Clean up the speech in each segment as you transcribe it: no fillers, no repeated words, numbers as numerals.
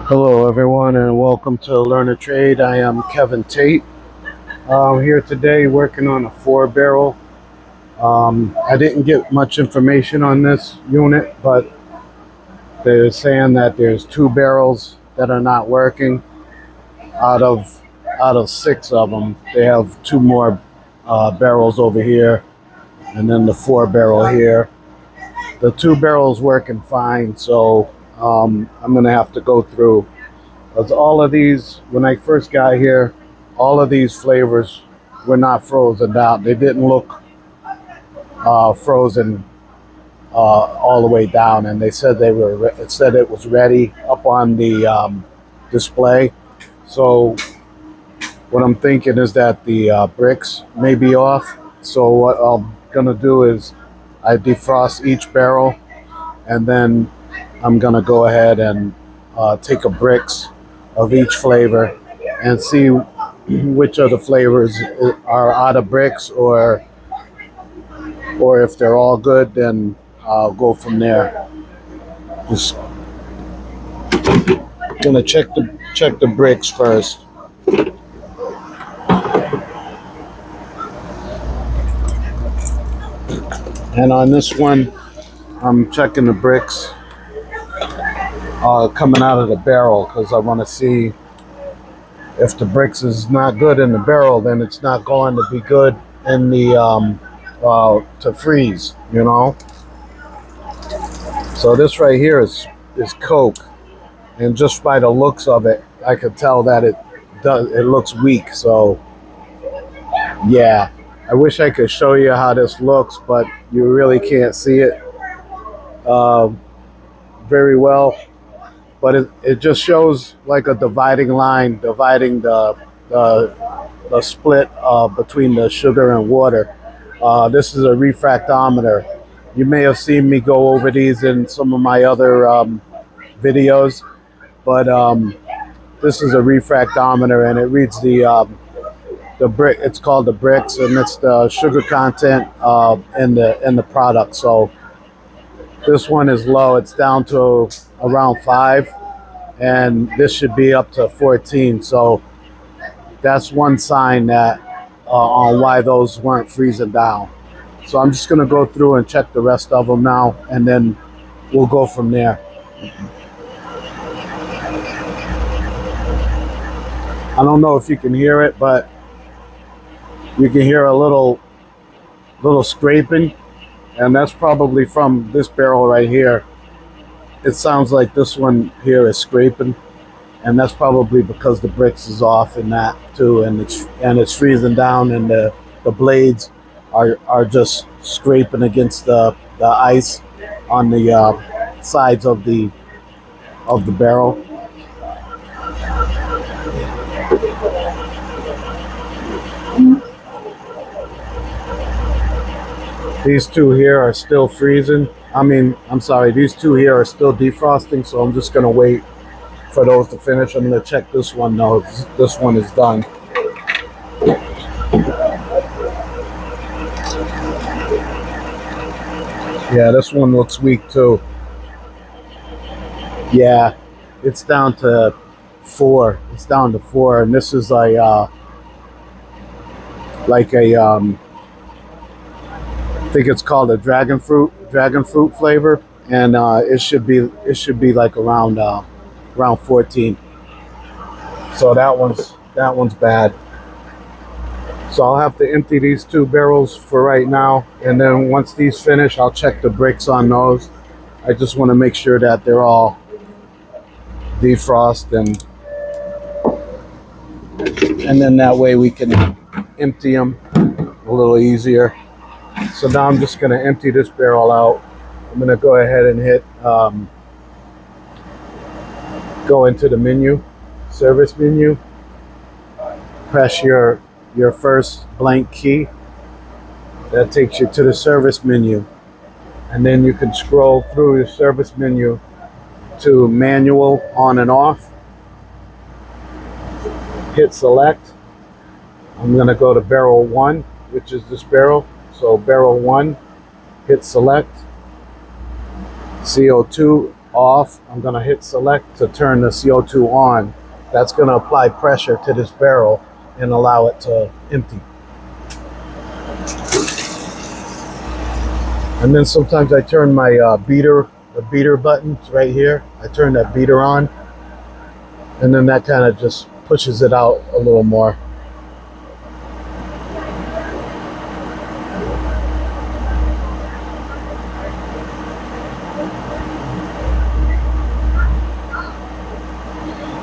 Hello everyone and welcome to Learn a Trade. I am Kevin Tate. I'm here today working on a 4-barrel. I didn't get much information on this unit, but they're saying that there's 2 barrels that are not working out of 6 of them. They have 2 more barrels over here and then the 4-barrel here. The 2 barrels working fine, so I'm gonna have to go through. Because all of these, when I first got here, all of these flavors were not frozen down. They didn't look frozen all the way down, and they said it said it was ready up on the display. So what I'm thinking is that the Brix may be off. So what I'm gonna do is I defrost each barrel, and then I'm gonna go ahead and take a Brix of each flavor and see which of the flavors are out of Brix, or if they're all good, then I'll go from there. Just gonna check the Brix first. And on this one, I'm checking the Brix coming out of the barrel, because I want to see if the Brix is not good in the barrel, then it's not going to be good in the to freeze, you know. So this right here is Coke, and just by the looks of it, I could tell that it looks weak. So yeah, I wish I could show you how this looks, but you really can't see it very well. But it just shows like a dividing line, dividing the split between the sugar and water. This is a refractometer. You may have seen me go over these in some of my other videos, but this is a refractometer, and it reads the Brix. It's called the Brix, and it's the sugar content in the product. So this one is low. It's down to around 5, and this should be up to 14. So that's one sign that on why those weren't freezing down. So I'm just gonna go through and check the rest of them now, and then we'll go from there. I don't know if you can hear it, but you can hear a little scraping, and that's probably from this barrel right here. It sounds like this one here is scraping, and that's probably because the Brix is off in that too, and it's freezing down, and the blades are just scraping against the ice on the sides of the barrel. These 2 here are still freezing. I'm sorry, these 2 here are still defrosting, so I'm just gonna wait for those to finish. I'm gonna check this one though. This one is done. Yeah, this one looks weak too. Yeah, it's down to 4. It's down to 4, and this is a I think it's called a dragon fruit flavor, and it should be like around 14. So that one's bad. So I'll have to empty these 2 barrels for right now, and then once these finish, I'll check the Brix on those. I just want to make sure that they're all defrosted, and then that way we can empty them a little easier. So now I'm just going to empty this barrel out. I'm going to go ahead and hit go into the menu, service menu, press your first blank key. That takes you to the service menu, and then you can scroll through your service menu to manual on and off. Hit select. I'm going to go to barrel 1, which is this barrel. So barrel 1, hit select. CO2 off, I'm going to hit select to turn the CO2 on. That's going to apply pressure to this barrel and allow it to empty. And then sometimes I turn my the beater button right here. I turn that beater on, and then that kind of just pushes it out a little more.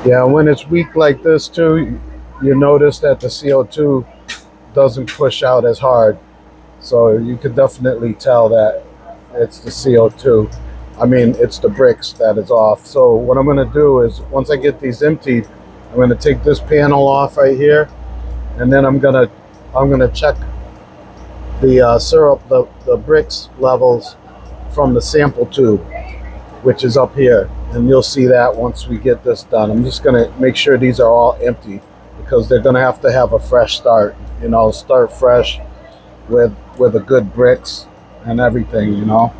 Yeah, when it's weak like this too, you notice that the CO2 doesn't push out as hard. So you could definitely tell that it's the CO2. I mean, it's the Brix that is off. So what I'm gonna do is, once I get these emptied, I'm gonna take this panel off right here, and then I'm gonna check the syrup, the Brix levels from the sample tube, which is up here. And you'll see that once we get this done. I'm just gonna make sure these are all empty, because they're gonna have to have a fresh start. You know, start fresh with a good Brix and everything, you know.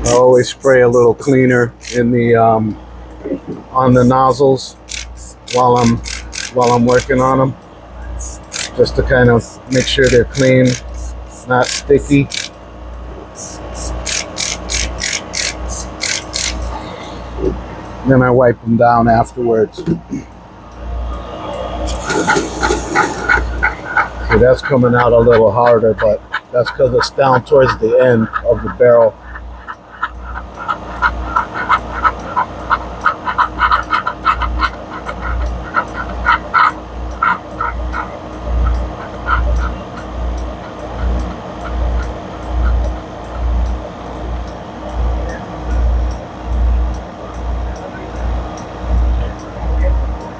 I always spray a little cleaner in the on the nozzles while I'm working on them, just to kind of make sure they're clean, not sticky. Then I wipe them down afterwards. See, that's coming out a little harder, but that's because it's down towards the end of the barrel.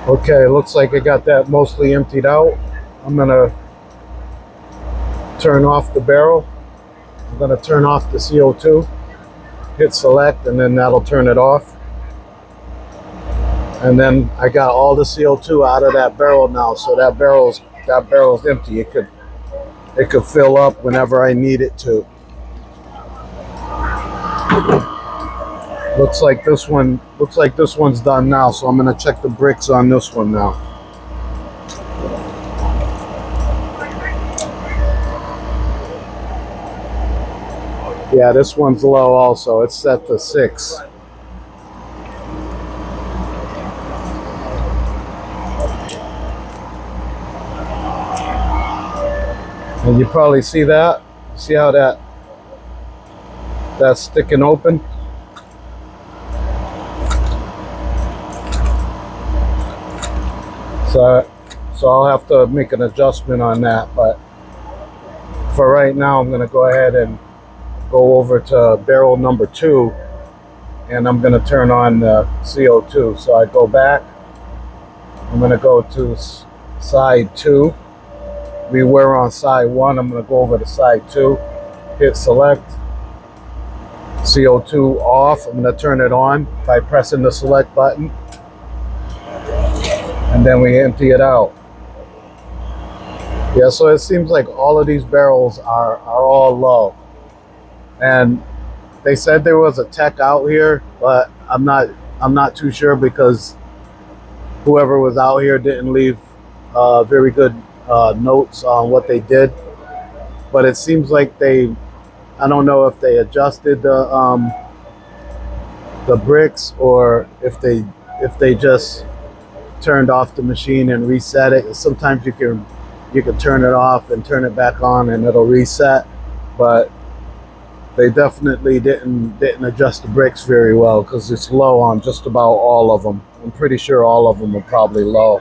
Okay, looks like I got that mostly emptied out. I'm gonna turn off the barrel. I'm gonna turn off the CO2, hit select, and then that'll turn it off. And then I got all the CO2 out of that barrel now, so that barrel's empty. It could fill up whenever I need it to. Looks like this one's done now, so I'm gonna check the Brix on this one now. Yeah, this one's low also. It's set to 6. And you probably see that. See how that's sticking open? So I'll have to make an adjustment on that, but for right now I'm gonna go ahead and go over to barrel number 2, and I'm gonna turn on the CO2. So I go back, I'm gonna go to side 2. We were on side 1, I'm gonna go over to side 2, hit select, CO2 off. I'm gonna turn it on by pressing the select button, and then we empty it out. Yeah, so it seems like all of these barrels are all low. And they said there was a tech out here, but I'm not too sure, because whoever was out here didn't leave very good notes on what they did. But it seems like I don't know if they adjusted the Brix, or if they just turned off the machine and reset it. Sometimes you can turn it off and turn it back on and it'll reset, but they definitely didn't adjust the Brix very well, because it's low on just about all of them. I'm pretty sure all of them are probably low.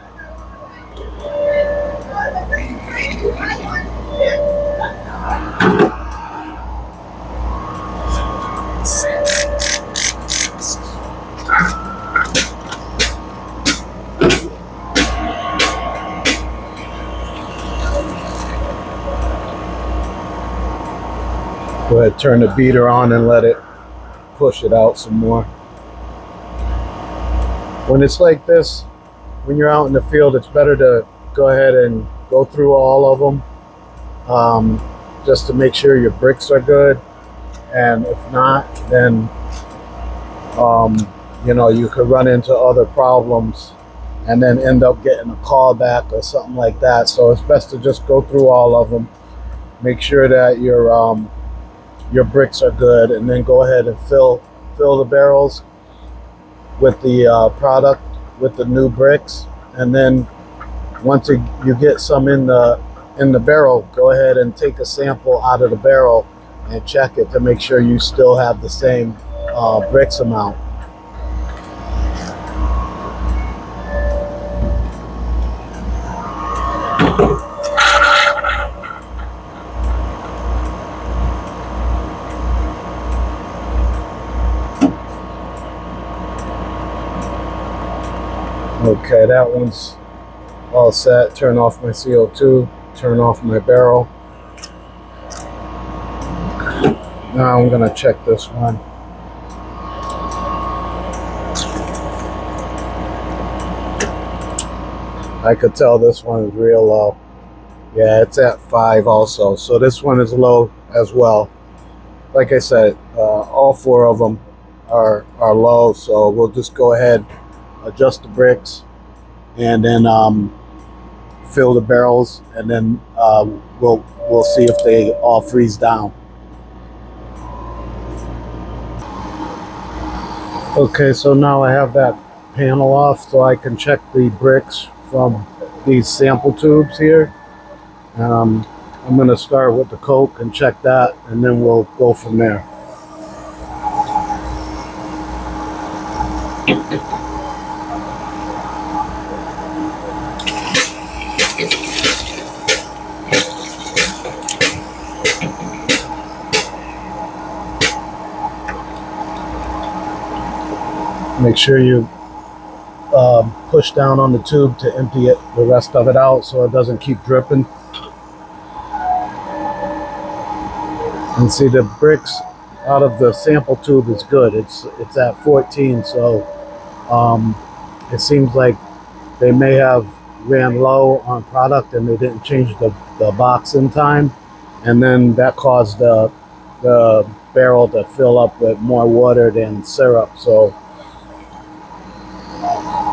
Go ahead, turn the beater on and let it push it out some more. When it's like this, when you're out in the field, it's better to go ahead and go through all of them, just to make sure your bricks are good. And if not, then you know, you could run into other problems and then end up getting a callback or something like that. So it's best to just go through all of them, make sure that your bricks are good, and then go ahead and fill the barrels with the product, with the new bricks. And then once you get some in the barrel, go ahead and take a sample out of the barrel and check it to make sure you still have the same bricks amount. Okay, that one's all set. Turn off my CO2, turn off my barrel. Now I'm gonna check this one. I could tell this one is real low. Yeah, it's at 5 also. So this one is low as well. Like I said, all 4 of them are low. So we'll just go ahead, adjust the bricks, and then fill the barrels, and then we'll see if they all freeze down. Okay, so now I have that panel off so I can check the bricks from these sample tubes here. I'm going to start with the Coke and check that, and then we'll go from there. Make sure you push down on the tube to empty it, the rest of it out, so it doesn't keep dripping. And see, the bricks out of the sample tube is good. It's at 14, so it seems like they may have ran low on product and they didn't change the box in time, and then that caused the barrel to fill up with more water than syrup. So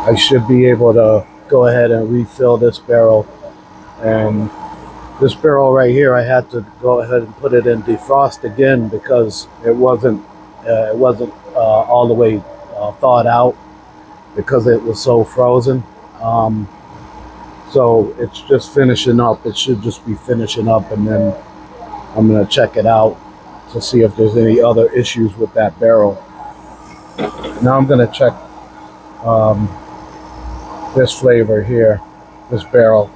I should be able to go ahead and refill this barrel. And this barrel right here, I had to go ahead and put it in defrost again because it wasn't all the way thawed out because it was so frozen. So it's just finishing up. It should just be finishing up, and then I'm gonna check it out to see if there's any other issues with that barrel. Now I'm gonna check this flavor here, this barrel.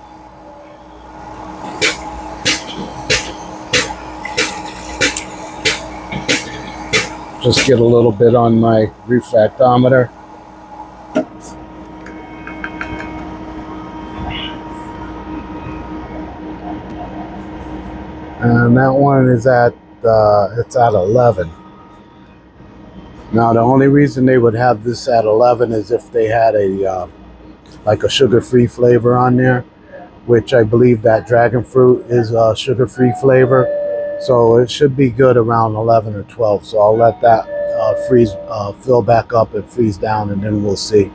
Just get a little bit on my refractometer. And that one is at it's at 11. Now the only reason they would have this at 11 is if they had a like a sugar-free flavor on there, which I believe that dragon fruit is a sugar-free flavor. So it should be good around 11 or 12. So I'll let that fill back up and freeze down, and then we'll see.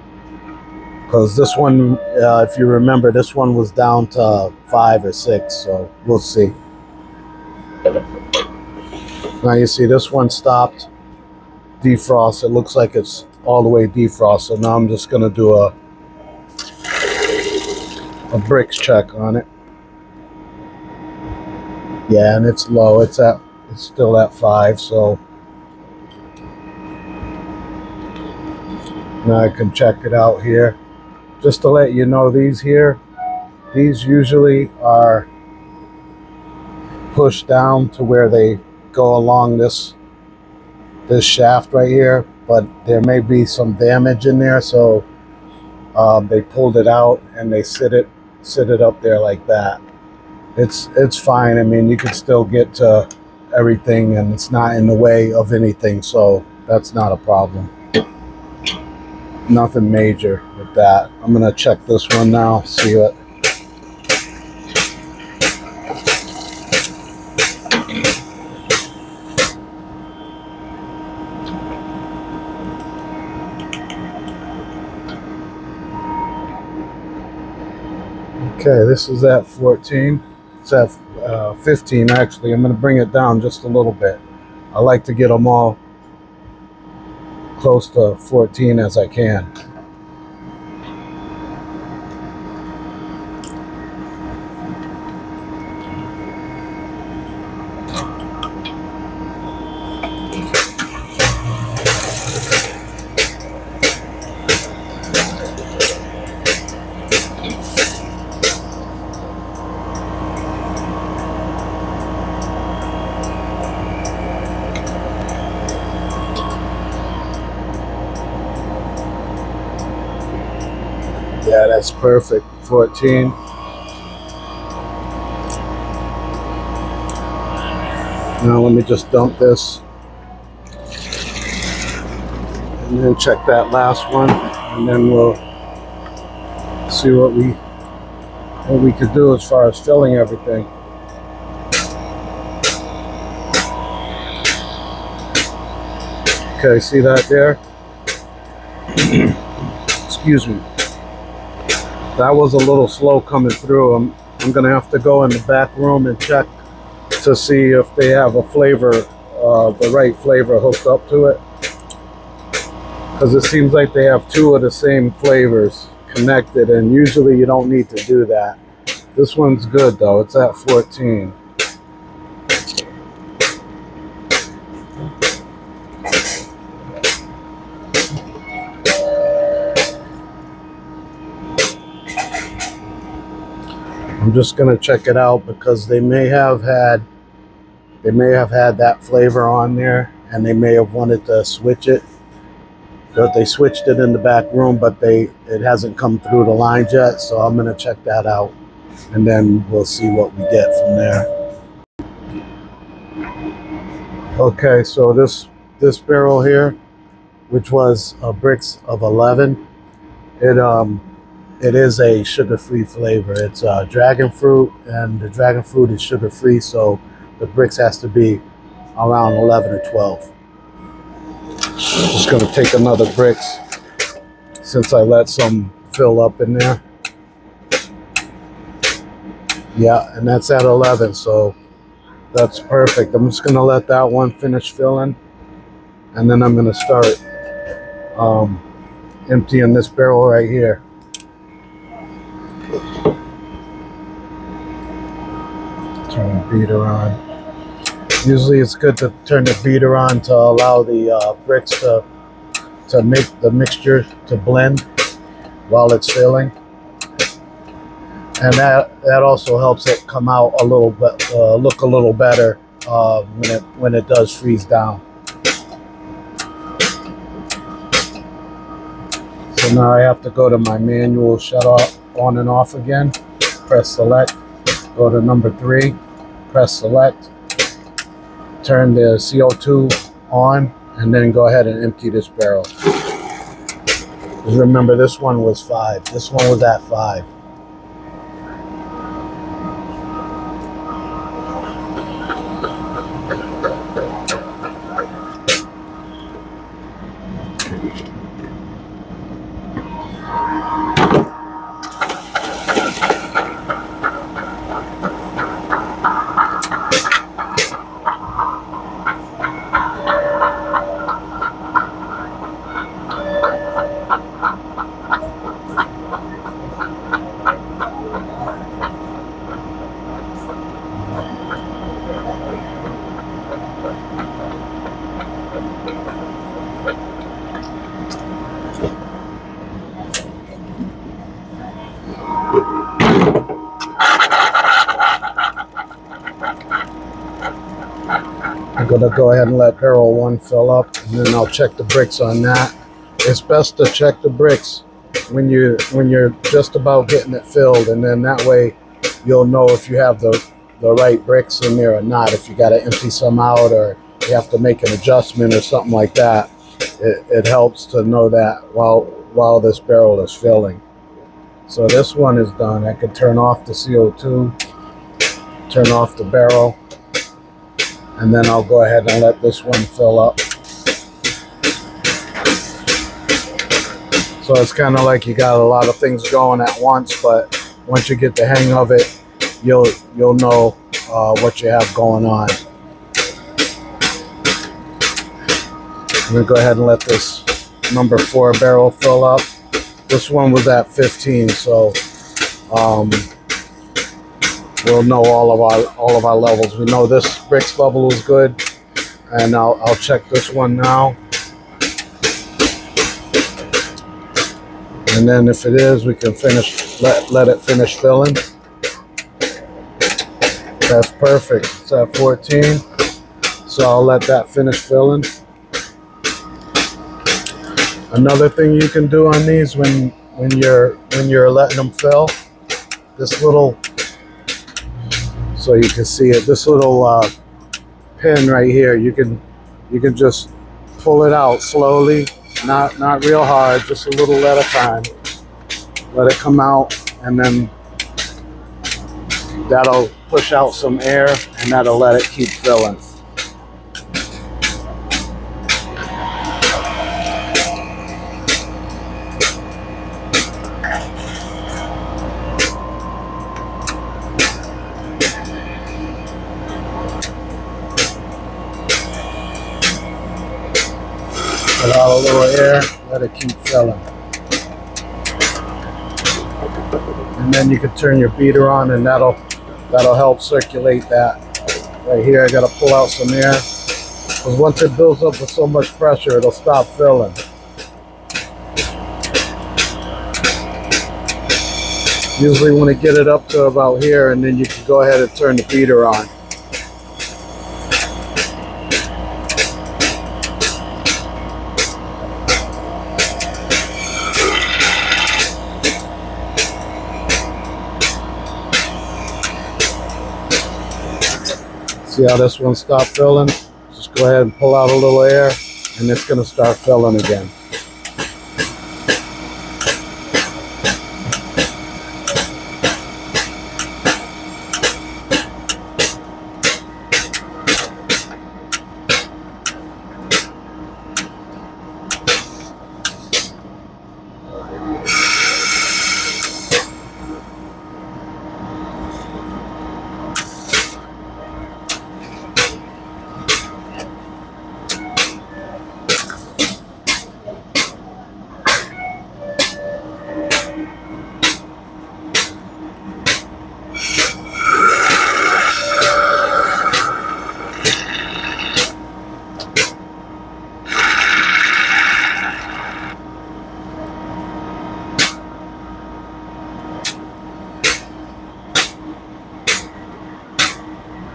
Because this one, if you remember, this one was down to 5 or 6. So we'll see. Now you see this one stopped defrost. It looks like it's all the way defrost. So now I'm just going to do a Brix check on it. Yeah, and it's low. It's still at 5. So now I can check it out here. Just to let you know, these usually are pushed down to where they go along this shaft right here, but there may be some damage in there, so they pulled it out and they sit it up there like that. It's fine. I mean, you can still get to everything, and it's not in the way of anything, so that's not a problem. Nothing major with that. I'm gonna check this one now, see what. Okay, this is at 14. It's at 15 actually. I'm going to bring it down just a little bit. I like to get them all close to 14 as I can. Yeah, that's perfect. 14. Now let me just dump this and then check that last one, and then we'll see what we could do as far as filling everything. Okay, see that there? Excuse me. That was a little slow coming through. I'm gonna have to go in the back room and check to see if they have a flavor, the right flavor hooked up to it. Because it seems like they have two of the same flavors connected, and usually you don't need to do that. This one's good though, it's at 14. I'm just gonna check it out because they may have had that flavor on there, and they may have wanted to switch it. But they switched it in the back room, but it hasn't come through the lines yet. So I'm gonna check that out, and then we'll see what we get from there. Okay, so this barrel here, which was a Brix of 11, it is a sugar-free flavor. It's dragon fruit, and the dragon fruit is sugar-free, so the Brix has to be around 11 or 12. Just gonna take another Brix since I let some fill up in there. Yeah, and that's at 11, so that's perfect. I'm just gonna let that one finish filling, and then I'm gonna start emptying this barrel right here. Turn the beater on. Usually it's good to turn the beater on to allow the Brix to make the mixture to blend while it's filling, and that also helps it come out a little bit, look a little better when it does freeze down. So now I have to go to my manual shut off, on and off again. Press select, go to number 3, press select, turn the CO2 on, and then go ahead and empty this barrel. Just remember, this one was 5. This one was at 5. I'm gonna go ahead and let barrel 1 fill up, and then I'll check the Brix on that. It's best to check the Brix when you're just about getting it filled, and then that way you'll know if you have the right Brix in there or not. If you got to empty some out, or you have to make an adjustment or something like that, it helps to know that while this barrel is filling. So this one is done. I can turn off the CO2, turn off the barrel, and then I'll go ahead and let this one fill up. So it's kind of like you got a lot of things going at once, but once you get the hang of it, you'll know what you have going on. I'm gonna go ahead and let this number 4 barrel fill up. This one was at 15, so we'll know all of our levels. We know this Brix level is good, and I'll check this one now. And then if it is, we can let it finish filling. That's perfect. It's at 14, so I'll let that finish filling. Another thing you can do on these when you're letting them fill, this little, so you can see it, this little pin right here, you can just pull it out slowly, not real hard, just a little at a time. Let it come out, and then that'll push out some air, and that'll let it keep filling. Put out a little air, let it keep filling. And then you can turn your beater on, and that'll help circulate that. Right here, I gotta pull out some air, because once it builds up with so much pressure, it'll stop filling. Usually when you get it up to about here, and then you can go ahead and turn the beater on. See how this one stopped filling? Just go ahead and pull out a little air, and it's going to start filling again.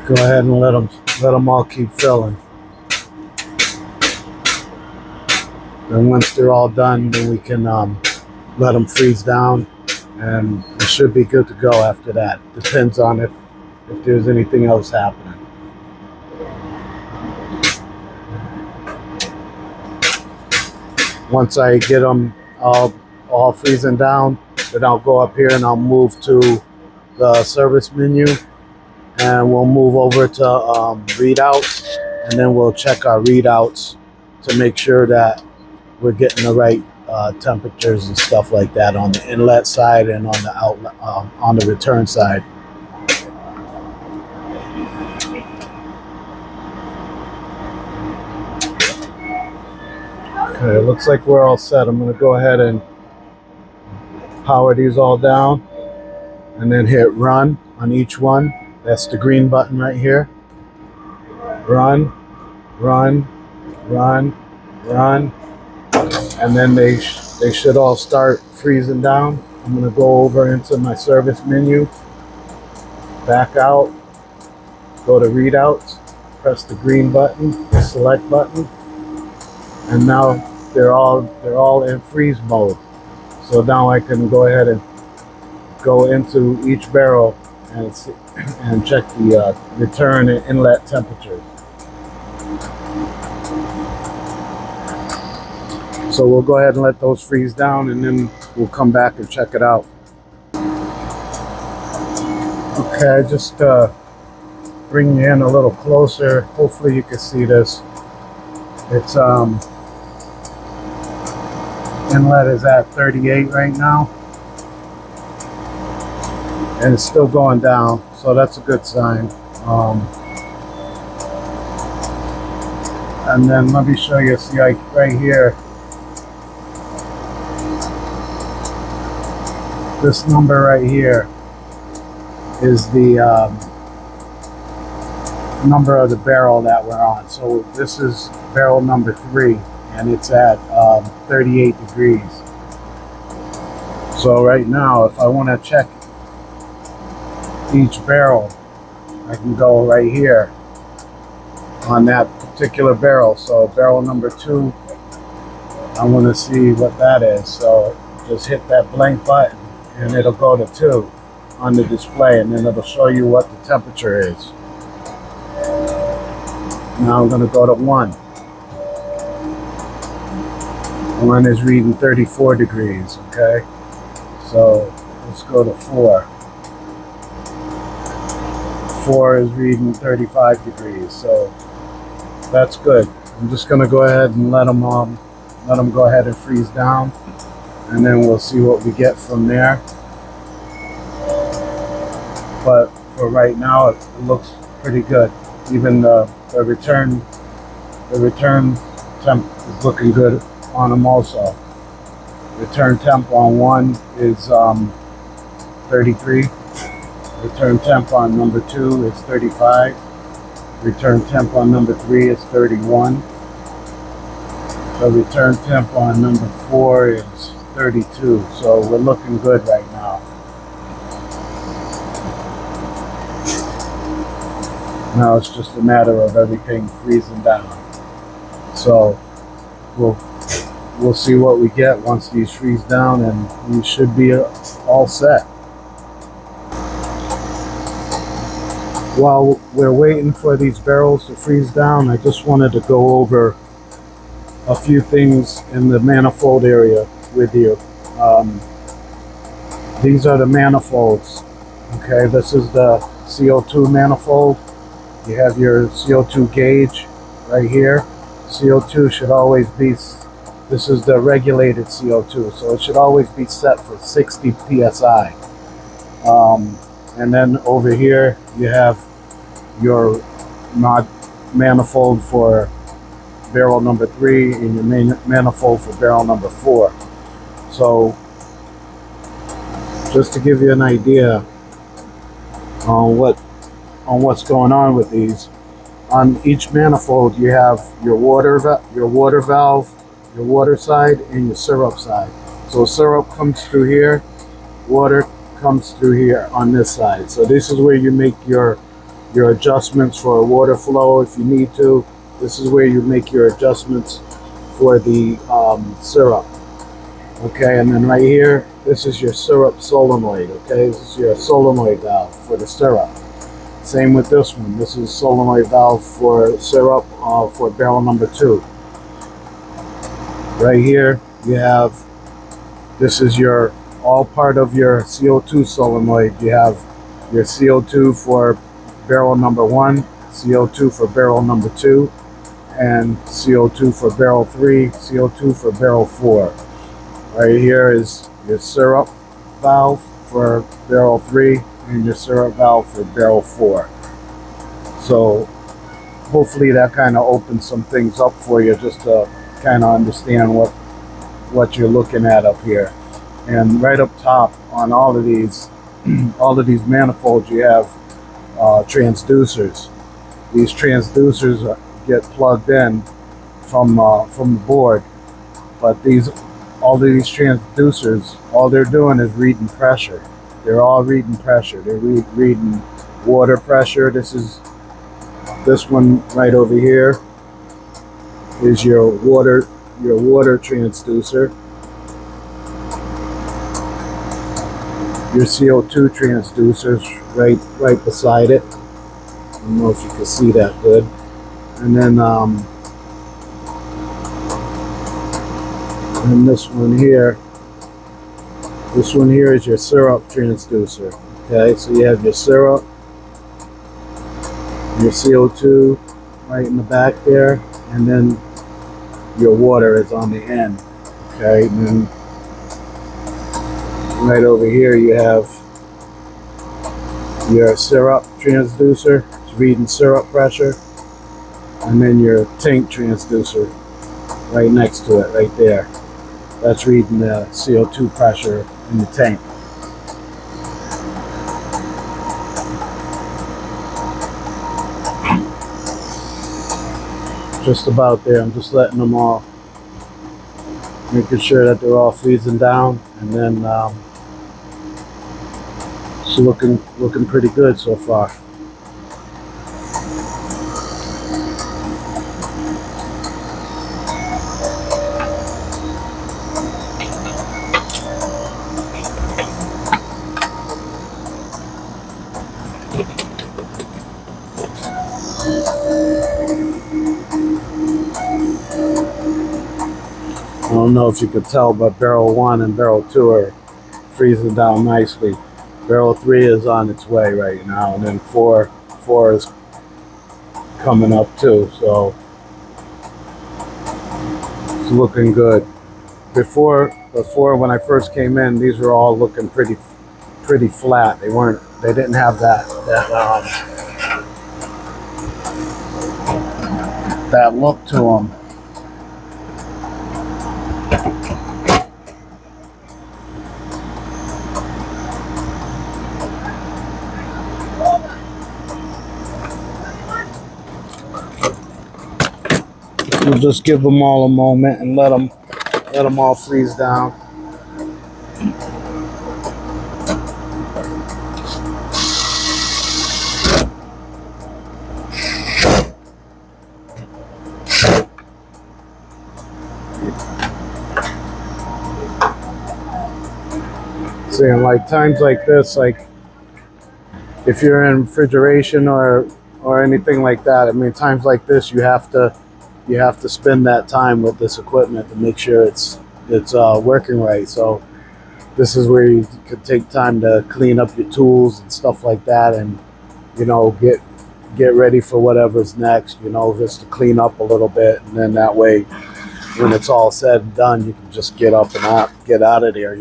Go ahead and let them all keep filling. And once they're all done, then we can let them freeze down, and it should be good to go after that. Depends on if there's anything else happening. Once I get them all freezing down, then I'll go up here and I'll move to the service menu, and we'll move over to readouts, and then we'll check our readouts to make sure that we're getting the right temperatures and stuff like that on the inlet side and on the outlet, on the return side. Okay, it looks like we're all set. I'm going to go ahead and power these all down, and then hit run on each one. That's the green button right here. Run, run, run, run. And then they should all start freezing down. I'm gonna go over into my service menu, back out, go to readouts, press the green button, the select button, and now they're all in freeze mode. So now I can go ahead and go into each barrel and check the return and inlet temperatures. So we'll go ahead and let those freeze down, and then we'll come back and check it out. Okay, I just bring you in a little closer. Hopefully you can see this. It's inlet is at 38 right now. and it's still going down, so that's a good sign. And then let me show you, see, like right here, this number right here is the number of the barrel that we're on. So this is barrel number 3, and it's at 38 degrees. So right now, if I want to check each barrel, I can go right here on that particular barrel. So barrel number 2, I want to see what that is. So just hit that blank button and it'll go to 2 on the display, and then it'll show you what the temperature is. Now I'm going to go to 1. 1 is reading 34 degrees, okay? So let's go to 4. 4 is reading 35 degrees, so that's good. I'm just going to go ahead and let them go ahead and freeze down, and then we'll see what we get from there. But for right now, it looks pretty good. Even the return temp is looking good on them also. Return temp on 1 is 33. Return temp on number 2 is 35. Return temp on number 3 is 31. The return temp on number 4 is 32. So we're looking good right now. Now it's just a matter of everything freezing down. So we'll see what we get once these freeze down, and we should be all set. While we're waiting for these barrels to freeze down, I just wanted to go over a few things in the manifold area with you. These are the manifolds. Okay, this is the CO2 manifold. You have your CO2 gauge right here. CO2 should always be, this is the regulated CO2, so it should always be set for 60 psi. And then over here you have your manifold for barrel number 3 and your manifold for barrel number 4. So just to give you an idea on what's going on with these, on each manifold you have your water valve, your water side, and your syrup side. So syrup comes through here, water comes through here on this side. So this is where you make your adjustments for water flow if you need to. This is where you make your adjustments for the syrup. Okay, and then right here, this is your syrup solenoid. Okay, this is your solenoid valve for the syrup. Same with this one. This is solenoid valve for syrup for barrel number 2. Right here, you have, this is your all part of your CO2 solenoid. You have your CO2 for barrel number 1, CO2 for barrel number 2, and CO2 for barrel 3, CO2 for barrel 4. Right here is your syrup valve for barrel 3 and your syrup valve for barrel 4. So hopefully that kind of opens some things up for you, just to kind of understand what you're looking at up here. And right up top on all of these manifolds, you have transducers. These transducers get plugged in from the board, but all of these transducers, all they're doing is reading pressure. They're all reading pressure. They're reading water pressure. This one right over here is your water transducer. Your CO2 transducers right beside it. I don't know if you can see that good. And then and this one here is your syrup transducer. Okay, so you have your syrup, your CO2 right in the back there, and then your water is on the end. Okay, and then right over here you have Your syrup transducer, it's reading syrup pressure, and then your tank transducer right next to it, right there. That's reading the CO2 pressure in the tank. Just about there. I'm just letting them all, making sure that they're all freezing down, and then it's looking pretty good so far. I don't know if you could tell, but barrel 1 and barrel 2 are freezing down nicely. Barrel 3 is on its way right now, and then 4 is coming up too, so it's looking good. Before when I first came in, these were all looking pretty flat. They didn't have that look to them. We'll just give them all a moment and let them all freeze down. Seeing like times like this, like if you're in refrigeration or anything like that, I mean times like this you have to spend that time with this equipment to make sure it's working right. So this is where you could take time to clean up your tools and stuff like that, and get ready for whatever's next, just to clean up a little bit, and then that way when it's all said and done you can just get up and get out of there.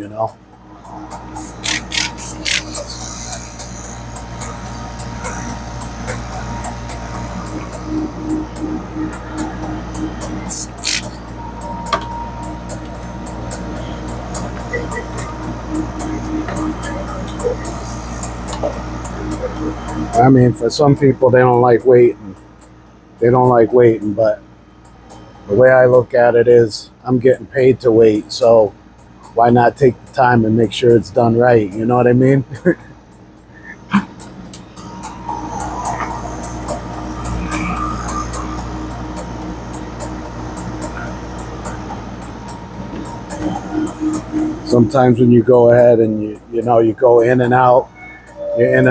I mean, for some people, they don't like waiting. But the way I look at it is I'm getting paid to wait. So why not take the time and make sure it's done right? You know what I mean? Sometimes when you go ahead and you go in and out, you're in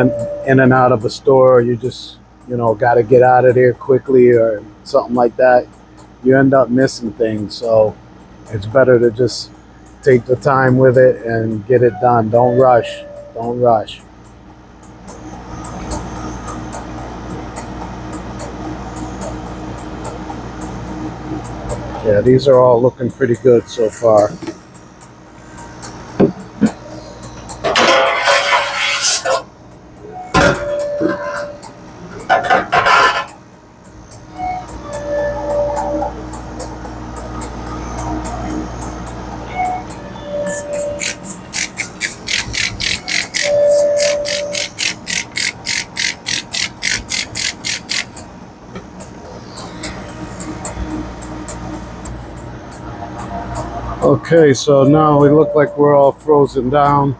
and out of a store, you just got to get out of there quickly or something like that, you end up missing things. So it's better to just take the time with it and get it done. Don't rush. Yeah, these are all looking pretty good so far. Okay, so now we look like we're all frozen down.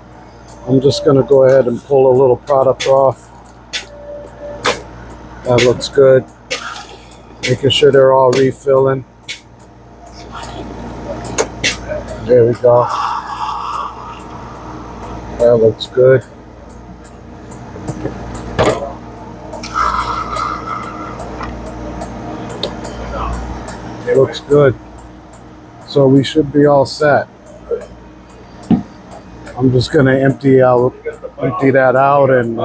I'm just going to go ahead and pull a little product off. That looks good. Making sure they're all refilling. There we go. That looks good. It looks good. So we should be all set. I'm just going to empty that out, and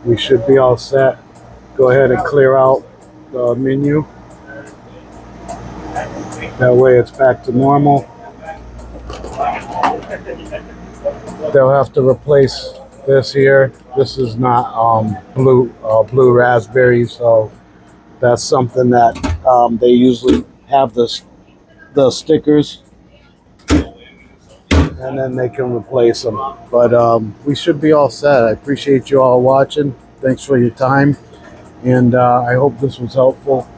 we should be all set. Go ahead and clear out the menu. That way it's back to normal. They'll have to replace this here. This is not blue raspberry, so that's something that they usually have the stickers, and then they can replace them. But we should be all set. I appreciate you all watching. Thanks for your time, and I hope this was helpful.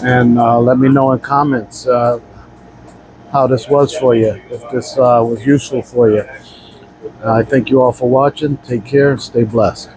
And let me know in comments how this was for you, if this was useful for you. I thank you all for watching. Take care and stay blessed.